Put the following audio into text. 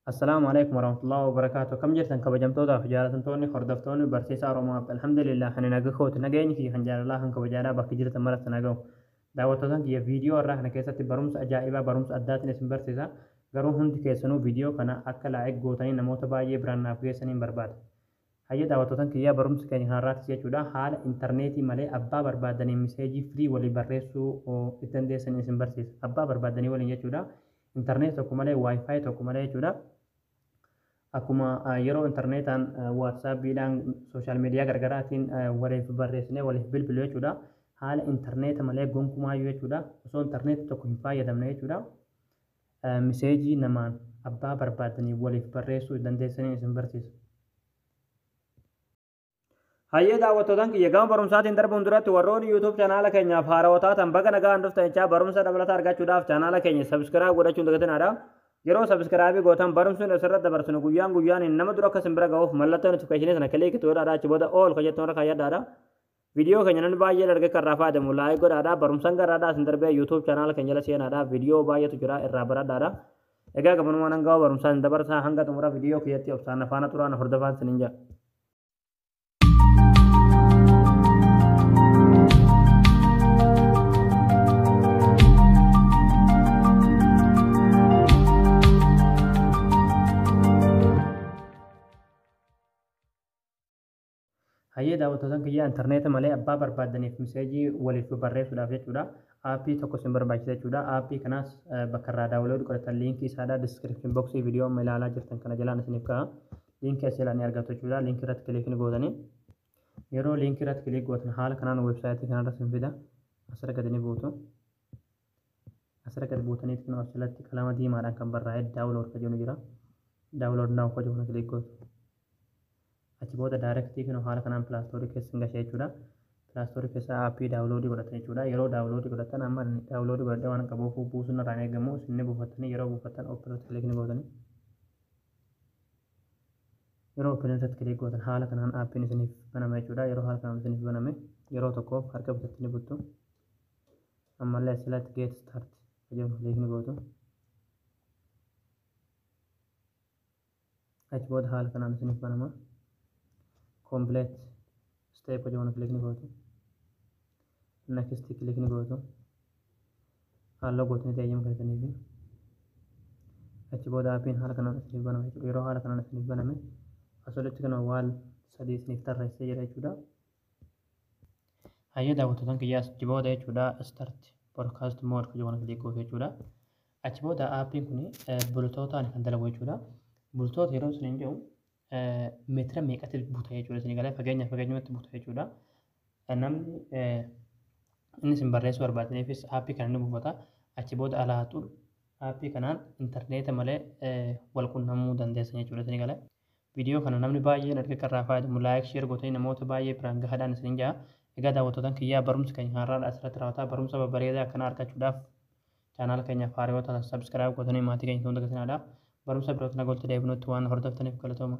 Assalamualaikum warahmatullahi wabarakatuh. Kam jirtan kabajamtoota fi jaalatamtoonni hordoftoonni barsiisaa Oromoo alhamdulillah ani naga kooti nageenyi fi kan jaalalaa kan kabajaalaa bakki jirtan maratti nagahu. Daawwattootaan kiyya viidiyoo irraa kana keessatti barumsa ajaa'ibaa barumsa addaatiin isin barsiisa. Garuu hundi keessanuu viidiyoo kana akka laa'ik gootanii namoota baay'ee biraan naaf geessaniin barbaada. Hayya daawwattootaan kiyyaa barumsa keenya kanarraatti jechuudha haala intarneetii malee abbaa barbaadanii miseejii firii walii barreessuu itti dandeessanii isin barsiisa. Abbaa barbaadanii waliin jechuudha intarneet tokko malee waayifaayi tokko malee jechuudha. Akkuma yeroo intarneetaan waatsaappiidhaan sooshaal miidiyaa gargaraatiin waliif barreessinee waliif bilbilu jechuudha. Haala intarneeta malee gonkumaayyuu jechuudha. Osoo intarneeta tokko hin fayyadamne jechuudha. Miseejii namaan abbaa barbaadanii waliif barreessuu dandeessanii isin barsiisa. Hayyee daawwattootaan kiyya gama barumsaatiin darbuun duratti warroonni YouTube chaanaala keenyaaf haarawaa taatan baga nagaan dhuftan jechaa barumsa dabalataa argachuudhaaf chaanaala keenya sabskiraayib godhachuun dagatinadha. Yeroo sabskiraabii gootan barumsuun asirratti dabarsinu guyyaan nama dura akka isin bira ga'uuf mallattoo notifikashinii sana kilikii godhaadha achi booda ool kajettoon irra kayyadhaadha. Viidiyoo keenya namni baay'ee dargee kan irraa fayyadamu laayik godhaadha. Barumsaan garaadhaa isin darbee YouTube chaanaala keenya jala seenaadha. Viidiyoo baay'eetu jira irraa baradhaadha. Egaa gabanumaan hanga barumsaan dabarsaa hanga xumura viidiyoo kiyyatti obsaan afaana xuraan hordofaan sinin jira. Hayyee daawwattootaan kiyyaa intarneeta malee abbaa barbaadaniif miseejii waliif barreessuudhaaf jechuudha. Aappii tokko isin barbaachisa jechuudha. Aappii kanaas bakka irraa daawwalooduu godhatan liinkii isaadhaa diskiripshin boksii viidiyoo amma ilaalaa jirtan kana jalaan isiniif ka'a. Liinkii as ilaalanii argattu jechuudha. Liinkii irratti kiliikni gootanii yeroo liinkii irratti kiliik gootan haala kanaan weebsaayitii kanarra isin fida. Asirra gadi ni buutu. Asirra gadi buutanii kun asirratti qalama diimaadhaan kan barraa'e daawulood kajuun jira. Daawulood naaf kajuun kiliik gootu. Achi booda daayirektii kan haala kanaan pilaastoorii keessa gashee jechuudha. Pilaastoorii keessa aappii daawuloodii godhatan jechuudha. Yeroo daawuloodii godhatan amma daawuloodii godhadhee waan qabuuf buusuun irraan eegamu isin buufattanii yeroo buufattan ooppirooti kiliikni gootanii. Yeroo ooppirooti kiliik gootan haala kanaan aappiin isiniif baname jechuudha. Yeroo haala kanaan isiniif baname yeroo tokkoof harka bitattanii buttu. Ammallee asirratti geet staart jedhamu kiliikni gootu. Achi booda haala kanaan isiniif banama. Complete step aja klik ni goto next klik ni goto halo goto ni tayam kar tani bi achi boda apin hal kana asli bana yero hal kana asli bana me asal kana wal sadis niftar rese jira chuda hayya daawwattotaan kiyyaas jiboota jechuudha start podcast mode ka joona klik goto jechuudha achi boda apin kuni bultootaan kan dalagu jechuudha bultoota yeroo isin jedhu meetira meeqatti buta jechuudha isin galee fageenyatti buta jechuudha namni inni isin barreessuu barbaadaniifis aappii kana ni buufata achi booda alaaxuun aappii kanaan intarneeta malee wal quunnamuu dandeessan jechuudha isin galee viidiyoo kana namni baay'een arga kan irraa fayyadamu laayik sheer gootanii namoota baay'ee biraan gahaadhaan isin jaa egaa daawwattootaan kiyyaa barumsa keenya har'aadha asirratti raawwataa barumsa babbareedaa akkana argachuudhaaf chaanaala keenyaaf haarawaa ta'an sabskiraayib gootanii maatii keenya hunda gatinadha barumsa biroota nagolti deebinutti waan hordoftaniif galatooma.